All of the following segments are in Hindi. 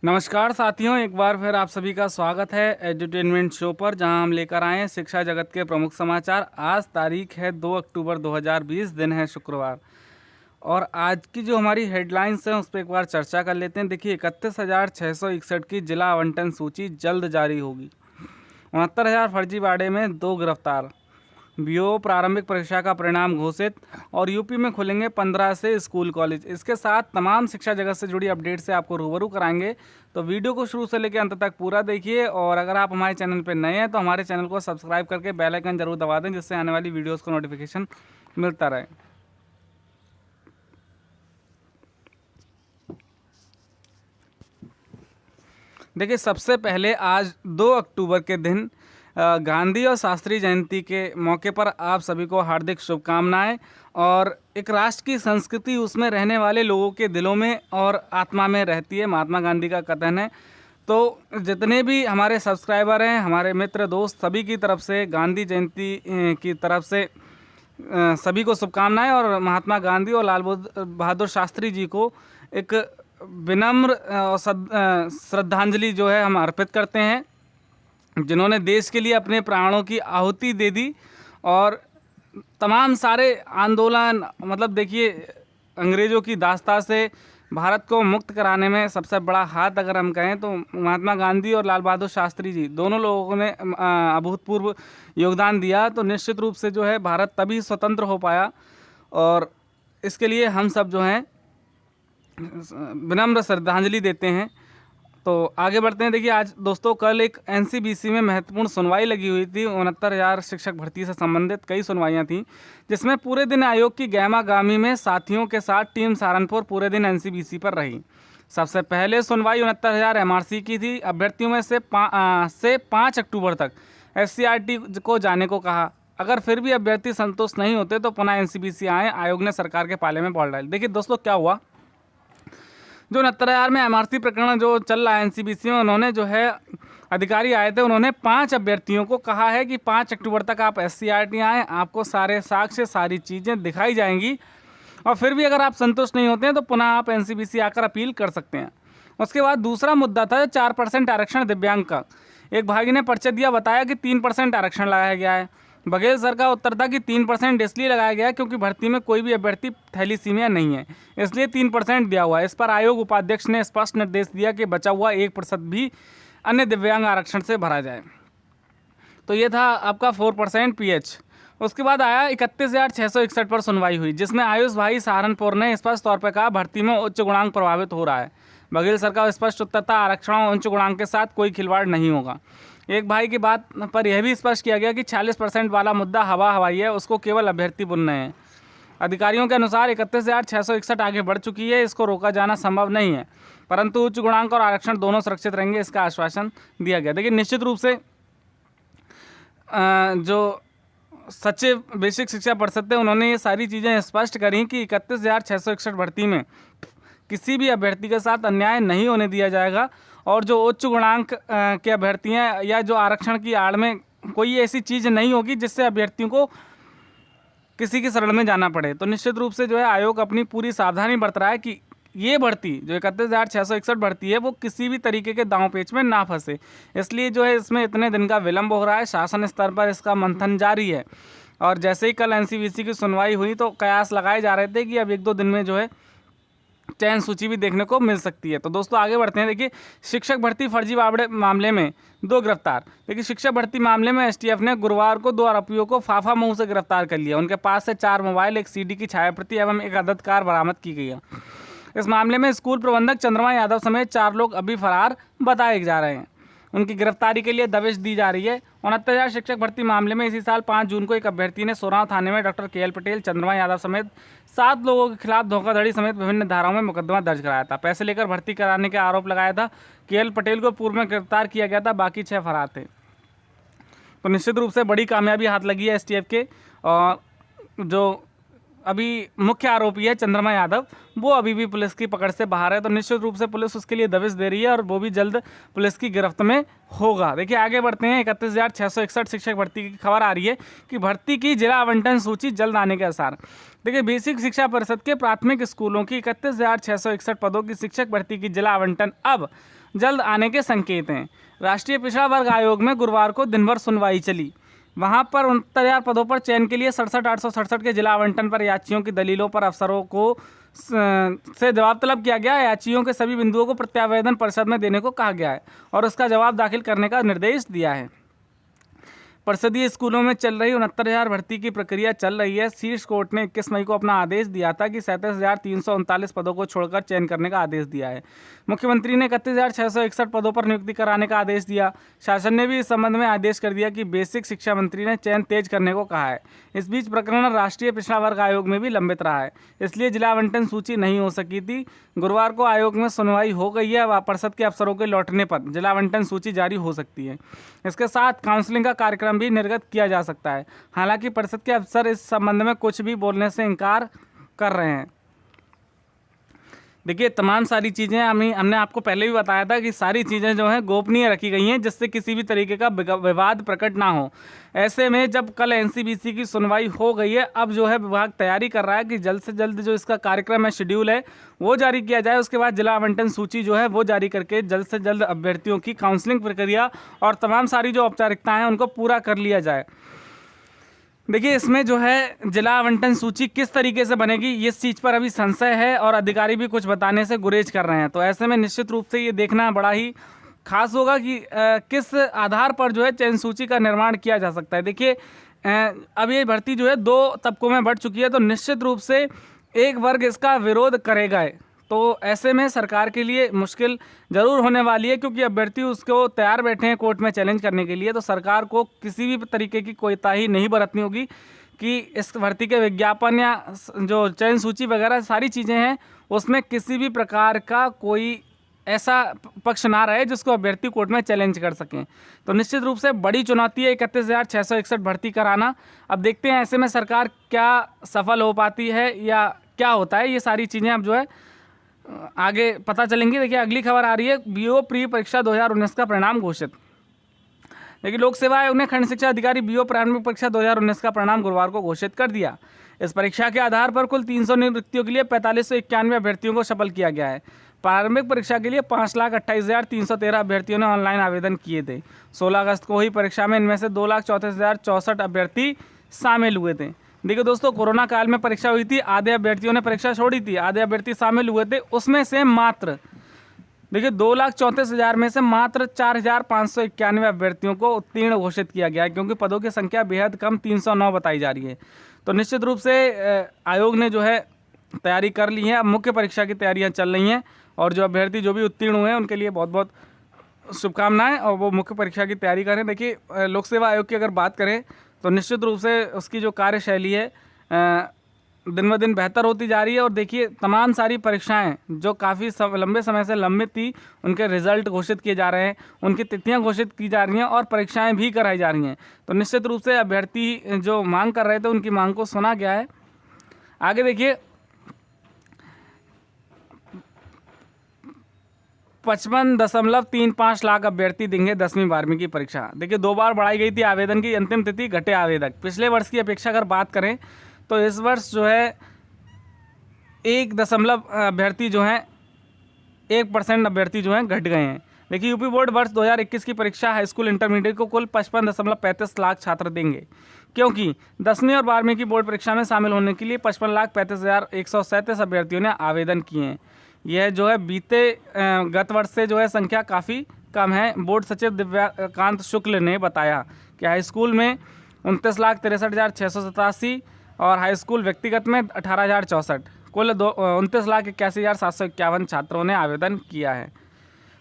नमस्कार साथियों, एक बार फिर आप सभी का स्वागत है एजुटेनमेंट शो पर, जहां हम लेकर आए हैं शिक्षा जगत के प्रमुख समाचार। आज तारीख है 2 अक्टूबर 2020, दिन है शुक्रवार। और आज की जो हमारी हेडलाइंस हैं उस पर एक बार चर्चा कर लेते हैं। देखिए, 31,661 की जिला आवंटन सूची जल्द जारी होगी। 69,000 फर्जीवाड़े में 2 गिरफ्तार। बीओ प्रारंभिक परीक्षा का परिणाम घोषित। और यूपी में खुलेंगे 15 से स्कूल कॉलेज। इसके साथ तमाम शिक्षा जगत से जुड़ी अपडेट से आपको रूबरू कराएंगे, तो वीडियो को शुरू से लेकर अंत तक पूरा देखिए। और अगर आप हमारे चैनल पर नए हैं तो हमारे चैनल को सब्सक्राइब करके बेल आइकन जरूर दबा दें, जिससे आने वाली वीडियोज़ को नोटिफिकेशन मिलता रहे। देखिए, सबसे पहले आज 2 अक्टूबर के दिन गांधी और शास्त्री जयंती के मौके पर आप सभी को हार्दिक शुभकामनाएं। और एक राष्ट्र की संस्कृति उसमें रहने वाले लोगों के दिलों में और आत्मा में रहती है, महात्मा गांधी का कथन है। तो जितने भी हमारे सब्सक्राइबर हैं, हमारे मित्र दोस्त, सभी की तरफ से गांधी जयंती की तरफ से सभी को शुभकामनाएं। और महात्मा गांधी और लाल बहादुर शास्त्री जी को एक विनम्र और श्रद्धांजलि जो है हम अर्पित करते हैं, जिन्होंने देश के लिए अपने प्राणों की आहुति दे दी। और तमाम सारे आंदोलन, मतलब देखिए, अंग्रेज़ों की दास्ता से भारत को मुक्त कराने में सबसे बड़ा हाथ अगर हम कहें तो महात्मा गांधी और लाल बहादुर शास्त्री जी दोनों लोगों ने अभूतपूर्व योगदान दिया। तो निश्चित रूप से जो है भारत तभी स्वतंत्र हो पाया। और इसके लिए हम सब जो हैं विनम्र श्रद्धांजलि देते हैं। तो आगे बढ़ते हैं। देखिए, आज दोस्तों कल एक एनसीबीसी में महत्वपूर्ण सुनवाई लगी हुई थी। 69,000 शिक्षक भर्ती से संबंधित कई सुनवाइयां थी, जिसमें पूरे दिन आयोग की गहमागामी में साथियों के साथ टीम सहारनपुर पूरे दिन एनसीबीसी पर रही। सबसे पहले सुनवाई 69,000 एमआरसी की थी। अभ्यर्थियों में से 5 अक्टूबर तक एससीईआरटी को जाने को कहा। अगर फिर भी अभ्यर्थी संतुष्ट नहीं होते तो पुनः एनसीबीसी आए। आयोग ने सरकार के पाले में बॉल डाली। देखिए दोस्तों, क्या हुआ, जो 69,000 में एमआरसी प्रकरण जो चल रहा है एनसीबीसी में, उन्होंने जो है अधिकारी आए थे, उन्होंने 5 अभ्यर्थियों को कहा है कि 5 अक्टूबर तक आप एससीईआरटी आएँ, आपको सारे साक्ष्य, सारी चीज़ें दिखाई जाएंगी। और फिर भी अगर आप संतुष्ट नहीं होते हैं तो पुनः आप एनसीबीसी आकर अपील कर सकते हैं। उसके बाद दूसरा मुद्दा था 4% आरक्षण दिव्यांग का। एक भाई ने पर्चा दिया, बताया कि 3% आरक्षण लगाया गया है। बघेल सर का उत्तर था कि 3% इसलिए लगाया गया है क्योंकि भर्ती में कोई भी अभ्यर्थी थैलीसीमिया नहीं है, इसलिए 3% दिया हुआ है। इस पर आयोग उपाध्यक्ष ने स्पष्ट निर्देश दिया कि बचा हुआ 1% भी अन्य दिव्यांग आरक्षण से भरा जाए। तो ये था आपका 4% पीएच। उसके बाद आया 31,661 पर सुनवाई हुई, जिसमें आयुष भाई सहारनपुर ने स्पष्ट तौर पर कहा भर्ती में उच्च गुणांक प्रभावित हो रहा है। बघेल सर का स्पष्ट उत्तर था आरक्षण और उच्च गुणांक के साथ कोई खिलवाड़ नहीं होगा। एक भाई की बात पर यह भी स्पष्ट किया गया कि 40% वाला मुद्दा हवाई है, उसको केवल अभ्यर्थी बुन रहे हैं। अधिकारियों के अनुसार 31,661 आगे बढ़ चुकी है, इसको रोका जाना संभव नहीं है, परंतु उच्च गुणांक और आरक्षण दोनों सुरक्षित रहेंगे, इसका आश्वासन दिया गया। देखिए, निश्चित रूप से जो सचिव बेसिक शिक्षा परिषद थे, उन्होंने ये सारी चीज़ें स्पष्ट करी कि 31,661 भर्ती में किसी भी अभ्यर्थी के साथ अन्याय नहीं होने दिया जाएगा। और जो उच्च गुणांक के अभ्यर्थी हैं या जो आरक्षण की आड़ में कोई ऐसी चीज़ नहीं होगी जिससे अभ्यर्थियों को किसी की शरण में जाना पड़े। तो निश्चित रूप से जो है आयोग अपनी पूरी सावधानी बरत रहा है कि ये भर्ती जो 31,661 भर्ती है वो किसी भी तरीके के दांव पेच में ना फंसे। इसलिए जो है इसमें इतने दिन का विलंब हो रहा है। शासन स्तर पर इसका मंथन जारी है। और जैसे ही कल एनसीबीसी की सुनवाई हुई तो कयास लगाए जा रहे थे कि अब 1-2 दिन में जो है चयन सूची भी देखने को मिल सकती है। तो दोस्तों आगे बढ़ते हैं। देखिए, शिक्षक भर्ती फर्जीवाड़े मामले में 2 गिरफ्तार। देखिए, शिक्षक भर्ती मामले में एसटीएफ ने गुरुवार को 2 आरोपियों को फाफा मऊ से गिरफ्तार कर लिया। उनके पास से 4 मोबाइल, एक सीडी की छायाप्रति एवं एक अदद कार बरामद की गई है। इस मामले में स्कूल प्रबंधक चंद्रमा यादव समेत 4 लोग अभी फरार बताए जा रहे हैं। उनकी गिरफ्तारी के लिए दबिश दी जा रही है। 69,000 शिक्षक भर्ती मामले में इसी साल 5 जून को एक अभ्यर्थी ने सोराव थाने में डॉक्टर केएल पटेल, चंद्रमा यादव समेत 7 लोगों के खिलाफ धोखाधड़ी समेत विभिन्न धाराओं में मुकदमा दर्ज कराया था। पैसे लेकर भर्ती कराने का आरोप लगाया था। केएल पटेल को पूर्व में गिरफ्तार किया गया था, बाकी 6 फरार थे। तो निश्चित रूप से बड़ी कामयाबी हाथ लगी है एसटीएफ के। और जो अभी मुख्य आरोपी है चंद्रमा यादव, वो अभी भी पुलिस की पकड़ से बाहर है। तो निश्चित रूप से पुलिस उसके लिए दबिश दे रही है और वो भी जल्द पुलिस की गिरफ्त में होगा। देखिए आगे बढ़ते हैं। 31,661 शिक्षक भर्ती की खबर आ रही है कि भर्ती की जिला आवंटन सूची जल्द आने के आसार। देखिए बेसिक शिक्षा परिषद के प्राथमिक स्कूलों की 31,661 पदों की शिक्षक भर्ती की जिला आवंटन अब जल्द आने के संकेत हैं। राष्ट्रीय पिछड़ा वर्ग आयोग में गुरुवार को दिन भर सुनवाई चली। वहां पर 69,000 पदों पर चयन के लिए 67,867 के जिला आवंटन पर याचियों की दलीलों पर अफसरों को से जवाब तलब किया गया। याचियों के सभी बिंदुओं को प्रत्यावेदन परिषद में देने को कहा गया है और उसका जवाब दाखिल करने का निर्देश दिया है। परिषदीय स्कूलों में चल रही 69,000 भर्ती की प्रक्रिया चल रही है। शीर्ष कोर्ट ने 21 मई को अपना आदेश दिया था कि 37,339 पदों को छोड़कर चयन करने का आदेश दिया है। मुख्यमंत्री ने 31,661 पदों पर नियुक्ति कराने का आदेश दिया। शासन ने भी इस संबंध में आदेश कर दिया कि बेसिक शिक्षा मंत्री ने चयन तेज करने को कहा है। इस बीच प्रकरण राष्ट्रीय पिछड़ा वर्ग आयोग में भी लंबित रहा है, इसलिए जिला आवंटन सूची नहीं हो सकी थी। गुरुवार को आयोग में सुनवाई हो गई है। परिषद के अफसरों के लौटने पर जिला आवंटन सूची जारी हो सकती है। इसके साथ काउंसलिंग का कार्यक्रम भी निर्गत किया जा सकता है। हालांकि परिषद के अफसर इस संबंध में कुछ भी बोलने से इनकार कर रहे हैं। देखिए तमाम सारी चीज़ें हमने आपको पहले भी बताया था कि सारी चीज़ें जो हैं गोपनीय रखी गई हैं, जिससे किसी भी तरीके का विवाद प्रकट ना हो। ऐसे में जब कल एनसीबीसी की सुनवाई हो गई है, अब जो है विभाग तैयारी कर रहा है कि जल्द से जल्द जो इसका कार्यक्रम है, शेड्यूल है, वो जारी किया जाए। उसके बाद जिला आवंटन सूची जो है वो जारी करके जल्द से जल्द अभ्यर्थियों की काउंसलिंग प्रक्रिया और तमाम सारी जो औपचारिकताएँ हैं उनको पूरा कर लिया जाए। देखिए इसमें जो है जिला आवंटन सूची किस तरीके से बनेगी, इस चीज़ पर अभी संशय है और अधिकारी भी कुछ बताने से गुरेज कर रहे हैं। तो ऐसे में निश्चित रूप से ये देखना बड़ा ही खास होगा कि किस आधार पर जो है चयन सूची का निर्माण किया जा सकता है। देखिए अब ये भर्ती जो है 2 तबकों में बढ़ चुकी है, तो निश्चित रूप से एक वर्ग इसका विरोध करेगा। तो ऐसे में सरकार के लिए मुश्किल ज़रूर होने वाली है, क्योंकि अभ्यर्थी उसको तैयार बैठे हैं कोर्ट में चैलेंज करने के लिए। तो सरकार को किसी भी तरीके की कोताही नहीं बरतनी होगी कि इस भर्ती के विज्ञापन या जो चयन सूची वगैरह सारी चीज़ें हैं उसमें किसी भी प्रकार का कोई ऐसा पक्ष ना रहे जिसको अभ्यर्थी कोर्ट में चैलेंज कर सकें। तो निश्चित रूप से बड़ी चुनौती है 31,661 भर्ती कराना। अब देखते हैं ऐसे में सरकार क्या सफल हो पाती है या क्या होता है। ये सारी चीज़ें अब जो है आगे पता चलेंगी। देखिए अगली खबर आ रही है, बीओ प्री परीक्षा 2019 का परिणाम घोषित। देखिए लोक सेवा आयोग ने खंड शिक्षा अधिकारी बीओ प्रारंभिक परीक्षा 2019 का परिणाम गुरुवार को घोषित कर दिया। इस परीक्षा के आधार पर कुल 300 नियुक्तियों के लिए 4591 अभ्यर्थियों को सफल किया गया है। प्रारंभिक परीक्षा के लिए 5,28,313 अभ्यर्थियों ने ऑनलाइन आवेदन किए थे। 16 अगस्त को हुई परीक्षा में इनमें से 2,34,064 अभ्यर्थी शामिल हुए थे। देखिए दोस्तों, कोरोना काल में परीक्षा हुई थी, आधे अभ्यर्थियों ने परीक्षा छोड़ी थी, आधे अभ्यर्थी शामिल हुए थे। उसमें से मात्र देखिए 2,34,000 में से मात्र 4,591 अभ्यर्थियों को उत्तीर्ण घोषित किया गया है, क्योंकि पदों की संख्या बेहद कम 309 बताई जा रही है। तो निश्चित रूप से आयोग ने जो है तैयारी कर ली है। अब मुख्य परीक्षा की तैयारियां चल रही हैं और जो अभ्यर्थी जो भी उत्तीर्ण हुए हैं उनके लिए बहुत बहुत शुभकामनाएं और वो मुख्य परीक्षा की तैयारी करें। देखिए लोक सेवा आयोग की अगर बात करें तो निश्चित रूप से उसकी जो कार्यशैली है दिन ब दिन बेहतर होती जा रही है। और देखिए तमाम सारी परीक्षाएं जो काफ़ी लंबे समय से लंबित थी, उनके रिजल्ट घोषित किए जा रहे हैं, उनकी तिथियां घोषित की जा रही हैं और परीक्षाएं भी कराई जा रही हैं। तो निश्चित रूप से अभ्यर्थी जो मांग कर रहे थे उनकी मांग को सुना गया है। आगे देखिए 55.35 लाख अभ्यर्थी देंगे 10वीं 12वीं की परीक्षा। देखिए 2 बार बढ़ाई गई थी आवेदन की अंतिम तिथि, घटे आवेदक। पिछले वर्ष की अपेक्षा अगर बात करें तो इस वर्ष जो है 1% अभ्यर्थी जो हैं 1% अभ्यर्थी जो हैं घट गए हैं। देखिए यूपी बोर्ड वर्ष 2021 की परीक्षा हाई स्कूल इंटरमीडिएट को कुल 55.35 लाख छात्र देंगे, क्योंकि 10वीं और 12वीं की बोर्ड परीक्षा में शामिल होने के लिए 55,35,137 अभ्यर्थियों ने आवेदन किए हैं। यह जो है बीते गत वर्ष से जो है संख्या काफ़ी कम है। बोर्ड सचिव दिव्याकांत शुक्ल ने बताया कि हाई स्कूल में 29,63,687 और हाई स्कूल व्यक्तिगत में 18,064, कुल 29,81,751 छात्रों ने आवेदन किया है।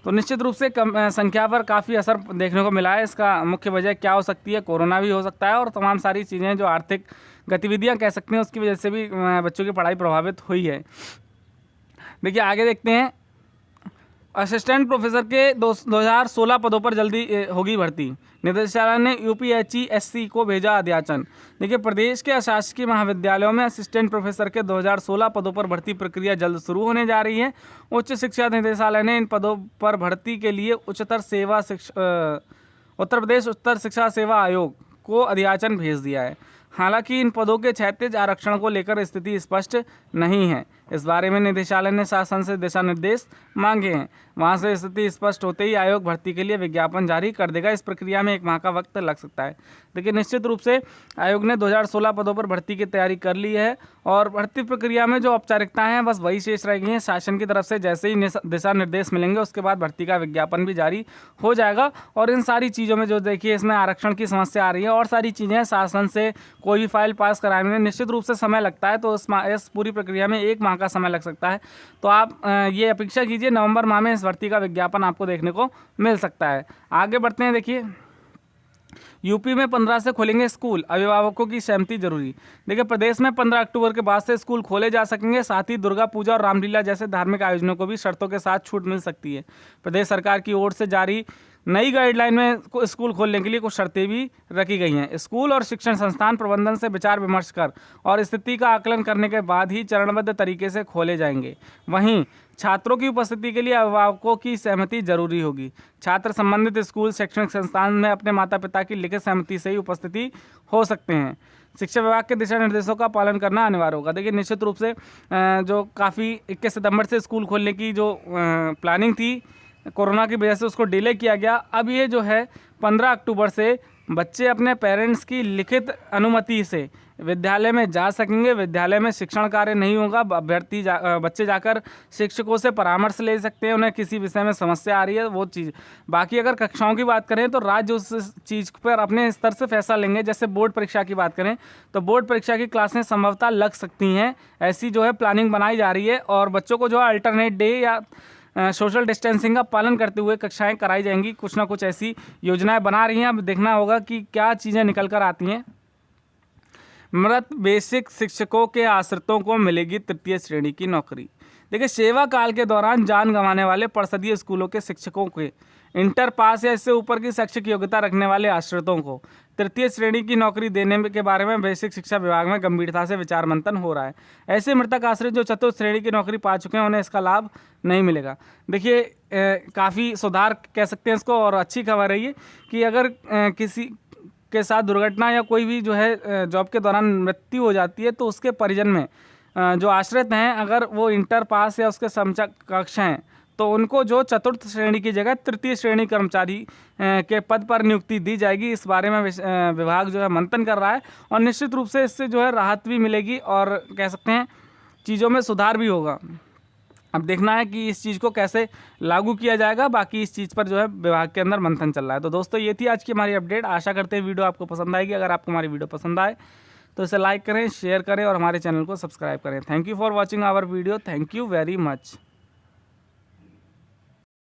तो निश्चित रूप से कम संख्या पर काफ़ी असर देखने को मिला है। इसका मुख्य वजह क्या हो सकती है? कोरोना भी हो सकता है और तमाम सारी चीज़ें जो आर्थिक गतिविधियां कह सकते हैं उसकी वजह से भी बच्चों की पढ़ाई प्रभावित हुई है। देखिए आगे देखते हैं। असिस्टेंट प्रोफेसर के 2016 पदों पर जल्दी होगी भर्ती। निदेशालय ने यूपीएचईएससी को भेजा अध्याचन। देखिए, प्रदेश के अशासकीय महाविद्यालयों में असिस्टेंट प्रोफेसर के 2016 पदों पर भर्ती प्रक्रिया जल्द शुरू होने जा रही है। उच्च शिक्षा निदेशालय ने इन पदों पर भर्ती के लिए उत्तर प्रदेश उच्च शिक्षा सेवा आयोग को अध्याचन भेज दिया है। हालांकि इन पदों के क्षैतिज आरक्षण को लेकर स्थिति स्पष्ट नहीं है। इस बारे में निदेशालय ने शासन से दिशा निर्देश मांगे हैं। वहां से स्थिति स्पष्ट होते ही आयोग भर्ती के लिए विज्ञापन जारी कर देगा। इस प्रक्रिया में 1 माह का वक्त लग सकता है। देखिए, निश्चित रूप से आयोग ने 2016 पदों पर भर्ती की तैयारी कर ली है और भर्ती प्रक्रिया में जो औपचारिकताएं हैं बस वही शेष रह गई हैं। शासन की तरफ से जैसे ही दिशा निर्देश मिलेंगे उसके बाद भर्ती का विज्ञापन भी जारी हो जाएगा। और इन सारी चीज़ों में जो देखिए इसमें आरक्षण की समस्या आ रही है और सारी चीज़ें शासन से कोई भी फाइल पास कराने में निश्चित रूप से समय लगता है। तो इस पूरी प्रक्रिया में 1 माह का समय लग सकता है। तो आप ये अपेक्षा कीजिए नवंबर माह में इस भर्ती का विज्ञापन आपको देखने को मिल सकता है। आगे बढ़ते हैं। देखिए, यूपी में 15 से खोलेंगे स्कूल, अभिभावकों की सहमति जरूरी। देखिए, प्रदेश में 15 अक्टूबर के बाद से स्कूल खोले जा सकेंगे। साथ ही दुर्गा पूजा और रामलीला जैसे धार्मिक आयोजनों को भी शर्तों के साथ छूट मिल सकती है। प्रदेश सरकार की ओर से जारी नई गाइडलाइन में स्कूल खोलने के लिए कुछ शर्तें भी रखी गई हैं। स्कूल और शिक्षण संस्थान प्रबंधन से विचार विमर्श कर और स्थिति का आकलन करने के बाद ही चरणबद्ध तरीके से खोले जाएंगे। वहीं छात्रों की उपस्थिति के लिए अभिभावकों की सहमति जरूरी होगी। छात्र संबंधित स्कूल शैक्षणिक संस्थान में अपने माता पिता की लिखित सहमति से ही उपस्थिति हो सकते हैं। शिक्षा विभाग के दिशा निर्देशों का पालन करना अनिवार्य होगा। देखिए, निश्चित रूप से जो काफ़ी 21 सितंबर से स्कूल खोलने की जो प्लानिंग थी कोरोना की वजह से उसको डिले किया गया। अब ये जो है 15 अक्टूबर से बच्चे अपने पेरेंट्स की लिखित अनुमति से विद्यालय में जा सकेंगे। विद्यालय में शिक्षण कार्य नहीं होगा। बच्चे जाकर शिक्षकों से परामर्श ले सकते हैं, उन्हें किसी विषय में समस्या आ रही है वो चीज़। बाकी अगर कक्षाओं की बात करें तो राज्य उस चीज़ पर अपने स्तर से फैसला लेंगे। जैसे बोर्ड परीक्षा की बात करें तो बोर्ड परीक्षा की क्लासें संभवतः लग सकती हैं, ऐसी जो है प्लानिंग बनाई जा रही है। और बच्चों को जो है अल्टरनेट डे या सोशल डिस्टेंसिंग का पालन करते हुए कक्षाएं कराई जाएंगी। कुछ ना कुछ ऐसी योजनाएं बना रही हैं। अब देखना होगा कि क्या चीज़ें निकल कर आती हैं। मृत बेसिक शिक्षकों के आश्रितों को मिलेगी 3य श्रेणी की नौकरी। देखिए, सेवा काल के दौरान जान गंवाने वाले परिषदीय स्कूलों के शिक्षकों के इंटर पास या इससे ऊपर की शैक्षिक योग्यता रखने वाले आश्रितों को 3य श्रेणी की नौकरी देने के बारे में बेसिक शिक्षा विभाग में गंभीरता से विचार मंथन हो रहा है। ऐसे मृतक आश्रित जो 4th श्रेणी की नौकरी पा चुके हैं उन्हें इसका लाभ नहीं मिलेगा। देखिए, काफ़ी सुधार कह सकते हैं इसको। और अच्छी खबर है ये कि अगर किसी के साथ दुर्घटना या कोई भी जो है जॉब के दौरान मृत्यु हो जाती है तो उसके परिजन में जो आश्रित हैं अगर वो इंटर पास या उसके समकक्ष हैं तो उनको जो 4th श्रेणी की जगह 3य श्रेणी कर्मचारी के पद पर नियुक्ति दी जाएगी। इस बारे में विभाग जो है मंथन कर रहा है और निश्चित रूप से इससे जो है राहत भी मिलेगी और कह सकते हैं चीज़ों में सुधार भी होगा। अब देखना है कि इस चीज़ को कैसे लागू किया जाएगा। बाकी इस चीज़ पर जो है विभाग के अंदर मंथन चल रहा है। तो दोस्तों, ये थी आज की हमारी अपडेट। आशा करते हैं वीडियो आपको पसंद आएगी। अगर आपको हमारी वीडियो पसंद आए तो इसे लाइक करें, शेयर करें और हमारे चैनल को सब्सक्राइब करें। Thank you for watching our video. Thank you very much.